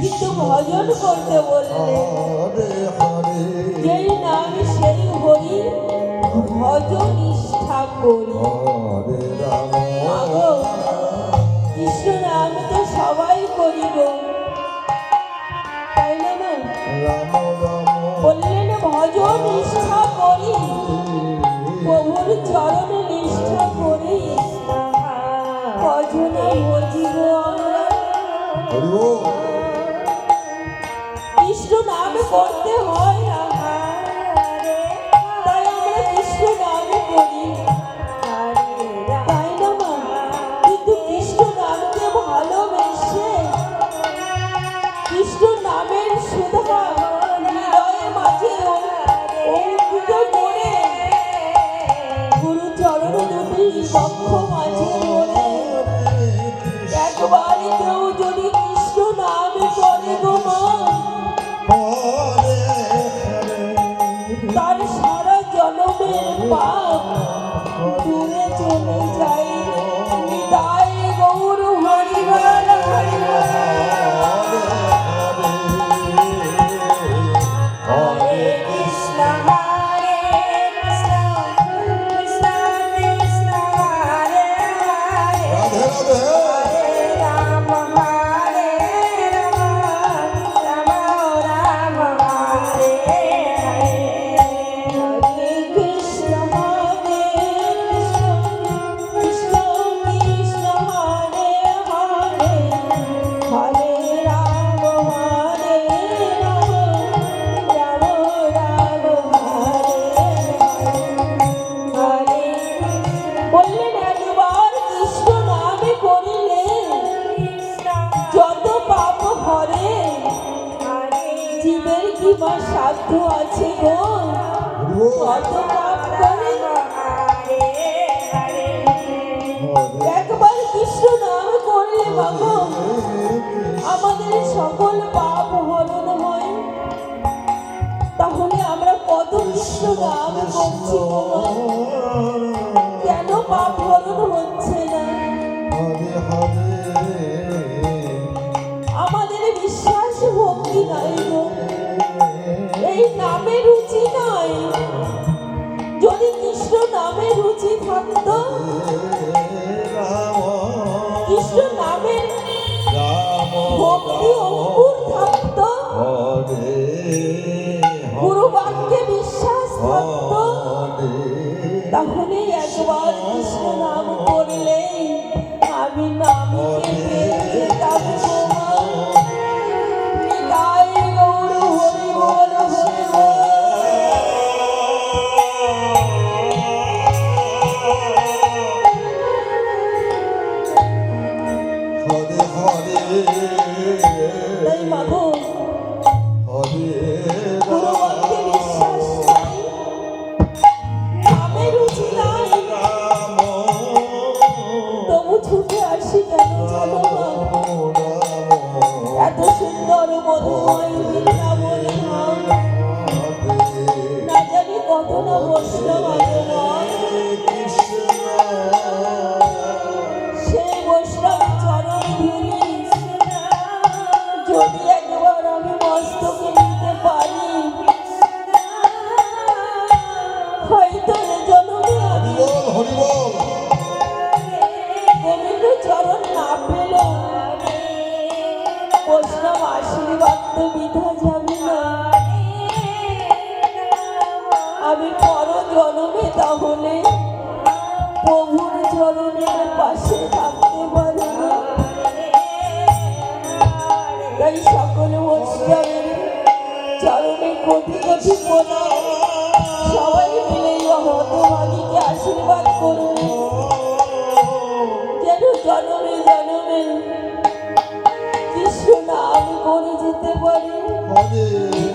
কিন্তু ভজন করতে বললেন। যেই নাম সেই হরি, ভজন নিষ্ঠা করি। আগো কৃষ্ণ নাম তো সবাই করিব, তাই না মা? বললেন ভজন নিষ্ঠা করি, প্রভুর চরণে নিষ্ঠা করি, ভজনা ভজিব আমরা। কৃষ্ণ নাম করতে হয়, তাই আমরা কৃষ্ণ নাম করি, তাই না মা? কিন্তু কৃষ্ণ নামকে ভালোবেসে কৃষ্ণ নামের সুধা হৃদয়ের মাঝে অঙ্কিত করে গুরু চরণ দুটি বক্ষ মাঝে ধরে একবার কেউ যদি কৃষ্ণ নাম করে গো মা, তার সারা জন্মের পাপ দূরে চলে যায়। নিতাই গৌর হরি বল হরি বল। হরে কৃষ্ণ হরে কৃষ্ণ কৃষ্ণ কৃষ্ণ হরে হরে, হরে রাম হরে রাম রাম রাম হরে হরে। হরে কৃষ্ণ হরে কৃষ্ণ কৃষ্ণ কৃষ্ণ হরে হরে, হরে রাম হরে রাম রাম রাম হরে হরে। বললেন একবার কৃষ্ণ নামে করিলে যত পাপ হরে, জীবের কি বা সাধ্য আছে গো কত পাপ করে। একবার কৃষ্ণ নাম করলে বাবা আমাদের সকল পাপ হরণ হয়। তাহলে আমরা কত কৃষ্ণ নাম করছি গো মা, কেন পাপ হরণ হচ্ছে না? আমাদের বিশ্বাস ভক্তি নাই গো, এই নামে রুচি নাই। যদি কৃষ্ণ নামে রুচি থাকতো, কৃষ্ণ নামের ভক্তি অঙ্কুর থাকতো, গুরু বাক্যে বিশ্বাস থাকতো, তাহলে একবার কৃষ্ণ নাম করলে আমি নামকে পেয়ে যেতাম গো মা। নিতাই গৌর হরি বল হরি বল। তাই মাগো গুরু বাক্যে বিশ্বাস নাই, নামে রুচি নাই, তবু ছুটে আসি কেন জানো মা? এত সুন্দর মধুময় বৃন্দাবনে ধাম, না জানি কত না বৈষ্ণব আগমন। সেই বৈষ্ণব চরণ ধুলি যদি একবার আমি মস্তকে নিতে পারি, হয়তো এ জন্মে আমি গোবিন্দ চরণ না পেলেও বৈষ্ণব আশীর্বাদ তো বৃথা যাবে না। আমি পর জন্মে তাহলে প্রভুর চরণের পাশে থাকতে পারব। তাই সকল বৈষ্ণবের চরণে কোটি কোটি প্রণাম। সবাই মিলে হতভাগীকে আশীর্বাদ করবে যেন জন্মে জন্মে কৃষ্ণ নাম করে যেতে পারি।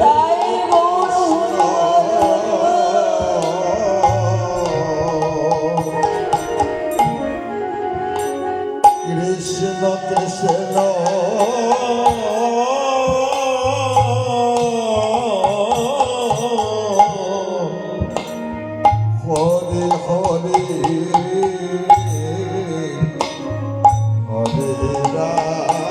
তাই গৌর হরি বল হরি বল। কৃষ্ণ কৃষ্ণ হরে হরে হরে রাম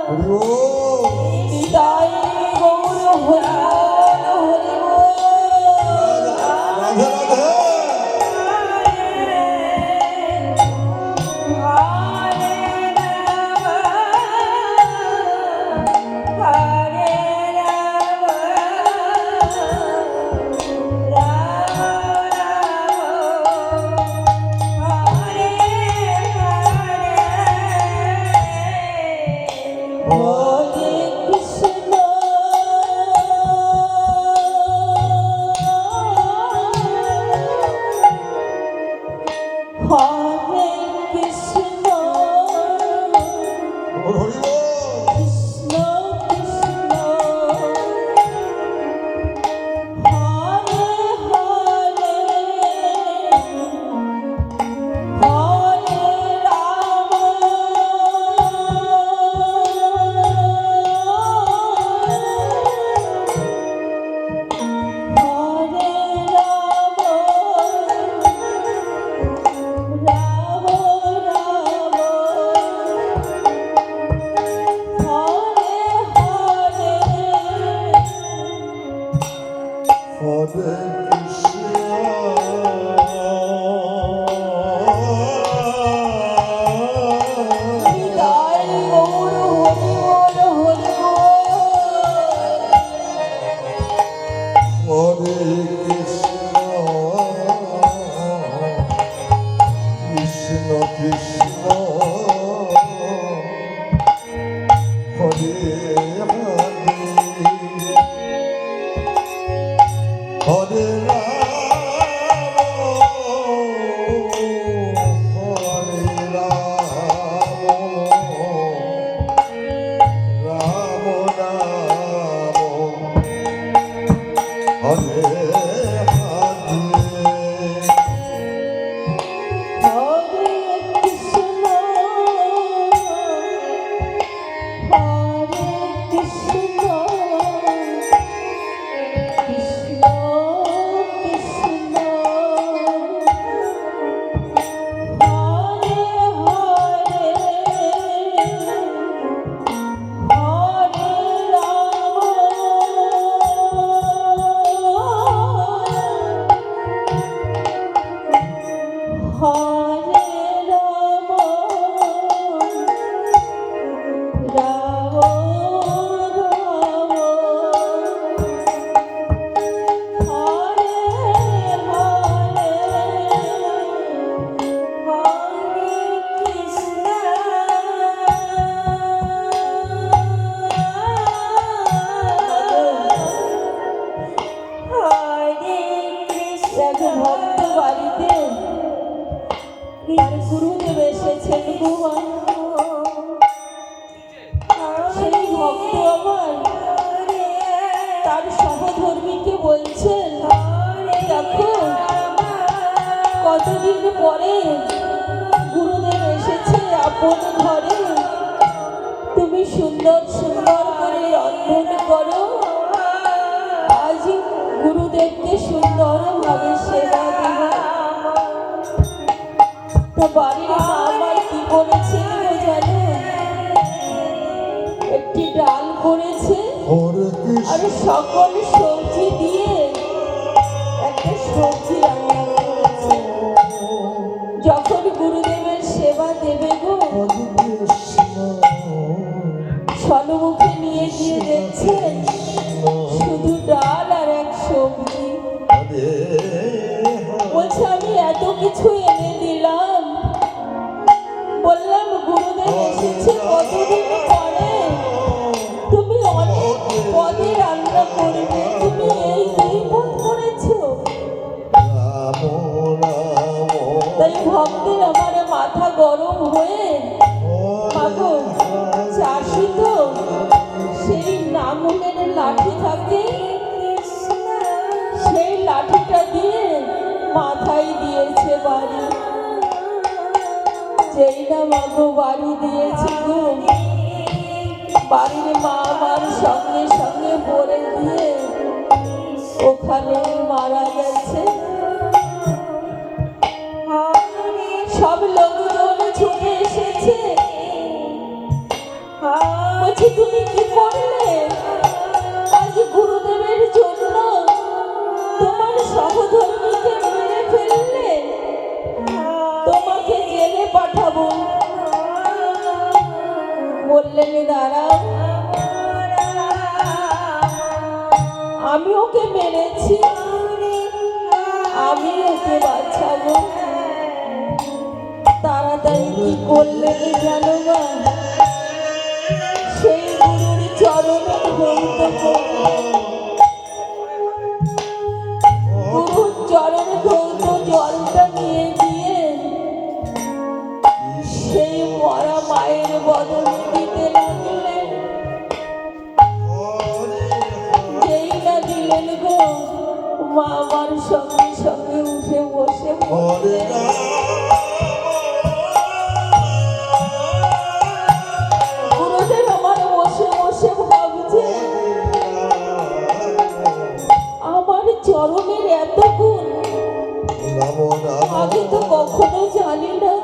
হরি বল। নিতাই গৌর হরি বল, হরি বল। রাধে রাধে। হরে কৃষ্ণ হরে কৃষ্ণ হরি বল। কৃষ্ণ কৃষ্ণ হরে হরে হরে রাম হরে রাম রাম রাম হরে হরে হরে কৃষ্ণ নিতাই গৌর হরি বল, হরি বল। হরে কৃষ্ণ কৃষ্ণ কৃষ্ণ হরে হরে হরে রাম হরে হরে কৃষ্ণ হরে কৃষ্ণ কৃষ্ণ কৃষ্ণ হরে হরে হরে রাম হরে রাম রাম রাম হরে হরে হরে কৃষ্ণ হরে কৃষ্ণ। এক ভক্ত বাড়িতে তার গুরুদেব এসেছেন গো। সেই ভক্ত আবার তার সহধর্মীকে বলছেন, দেখো কতদিন পরে গুরুদেব এসেছে আপন ঘরে, তুমি সুন্দর সুন্দর করে রন্ধন করো, আজ গুরুদেবকে সুন্দরভাবে সেবা দেব। তো বাড়ির মা আমার কি করেছে জানো? একটি ডাল করেছে হরে আর কৃষ্ণ সকল সবজি দিয়ে একটা সবজি রান্না করেছে। যখন গুরুদেবের সেবা দেবে গো, হরে কৃষ্ণ সন্মুখে নিয়ে গিয়ে দেখছেন শুধু ডাল আর এক সবজি। হরে বলছে আমি এত কিছু এনে দিলাম, বললাম গুরুদেব এসেছে কতদিন পরে, তুমি অনেক পদে রান্না করবে, তুমি এই দুই পদ করেছো। রাম রাম তাই ভক্তের আমার মাথা গরম হয়ে, মাগো চাষি তো সেই নাঙলের লাঠি থাকে, সেই লাঠিটা দিয়ে মাথায় দিয়েছে বাড়ি। যেই না মাগো বাড়ি দিয়েছে গো, বাড়ির মা আমার সঙ্গে সঙ্গে পড়ে দিয়ে ওখানে মারা গেছে। সব লোকজন ছুটে এসেছে, বলছি তুমি কি করলে? আজ গুরুদেবের জন্য তোমার সহধর্মীকে মেরে ফেললে, তোমাকে জেলে পাঠাবো। বললেন দাঁড়াও, আমি ওকে মেরেছি, আমি ওকে বাঁচাবো। তাড়াতাড়ি কি করলেন জানো না? সেই গুরুর চরণে ধৌত করলেন। গুরুর চরণে ধৌত জলটা নিয়ে গিয়ে সেই মরা মায়ের বদলে দিতে লাগলেন। যেই না দিলেন গো, মা আমার সঙ্গে সঙ্গে উঠে বসে পড়লেন। গুরুদেব আমার বসে বসে ভাবছে, আমার চরণের এত গুণ আগে তো কখনো জানি না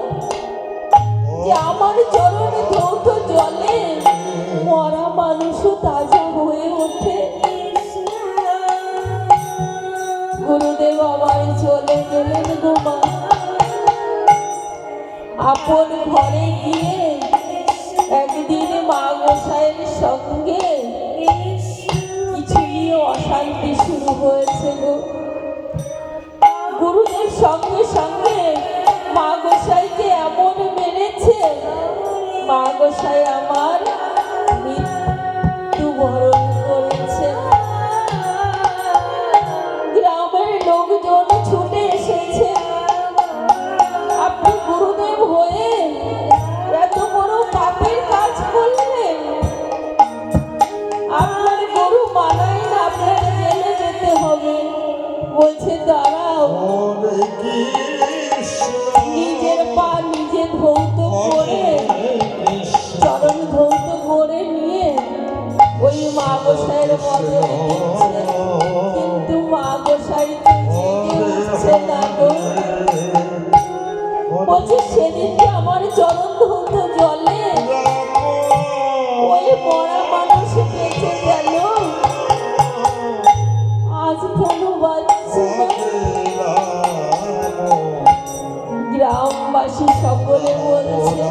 যে আমার চরণে ধৌত জলে মরা মানুষও তাজা হয়ে ওঠে। গুরুদেব আবার চলে গেলেন গো মা। আপন ঘরে গিয়ে একদিন মা গোসাইয়ের সঙ্গে কিছু নিয়ে অশান্তি শুরু হয়েছে গো। গুরুদেব সঙ্গে সঙ্গে মা গোসাইকে এমন মেরেছে, মা গোসাই আমার মৃত্যু বরণ করেছে। গ্রামের লোকজন ছুটে এসেছে, আপনি গুরুদেব হয়ে এত বড় পাপের কাজ করলেন, আপনার গরু মানায় না, আপনার জেলে যেতে হবে। বলছে দাঁড়াও, নিজের পা নিজে ধৌত করে, চরণ ধৌত করে নিয়ে ওই মা গোসাইয়ের বদলে দিচ্ছে, কিন্তু মা গোসাই তো জেগে উঠছে না গো। বলছে সেদিনকে আমার চরণ ধৌত জলে ওই মরা মানুষ বেঁচে গেল, আজ কেন বাঁচছে না? গ্রামবাসী সকলে বলছে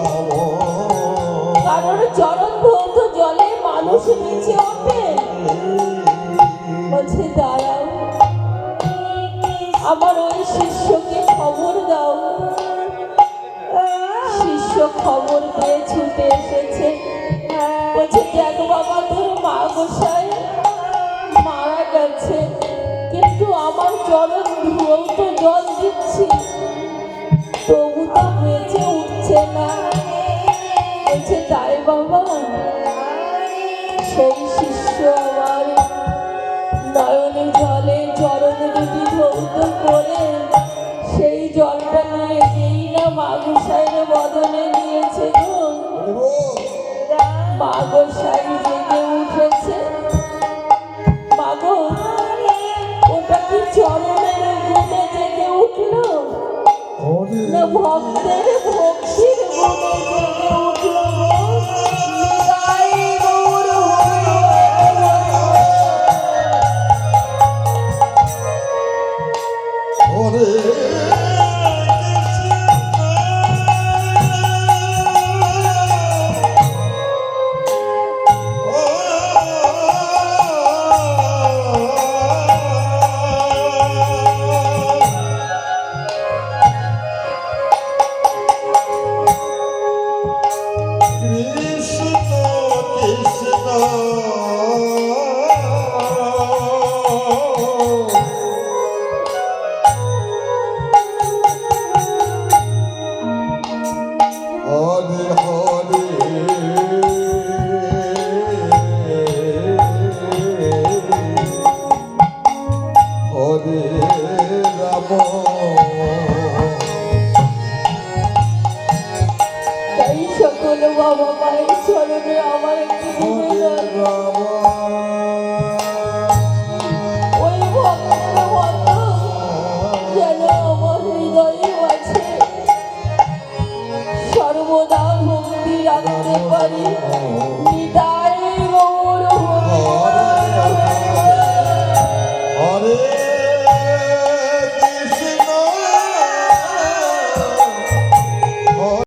কারণ চরণ ধৌত জলে মানুষ বেঁচে ওঠে। বলছে দাঁড়াও, আমার ওই শিষ্যকে খবর দাও। শিষ্য খবর পেয়ে ছুটে এসেছে। বলছে দেখ বাবা, তোর মা গোসাই মারা গেছে, কিন্তু আমার চরণ ধৌত জল দিচ্ছি, তবু তো বেঁচে উঠছে না। বলছে তাই বাবা? সেই শিষ্য আমার নয়নে জলে চরণে দুটি ধৌত করে সেই জলটা নিয়ে যেই না মা গোসাইয়ের বদলে দিয়েছে গো, মা গোসাই জেগে উঠেছে। মা গো, ওটা কি চরণের গুণে জেগে উঠলো না ভক্তের ভক্তির গুণে জেগে উঠলো গো? নিতাই গৌর হরি তাই সকল বাবা মায়ের চরণে আমার একটি নিবেদন, ওই ভক্তের মতো যেন আমার হৃদয়ে আছে সর্বদা ভক্তি রাখতে পারি। নিতাই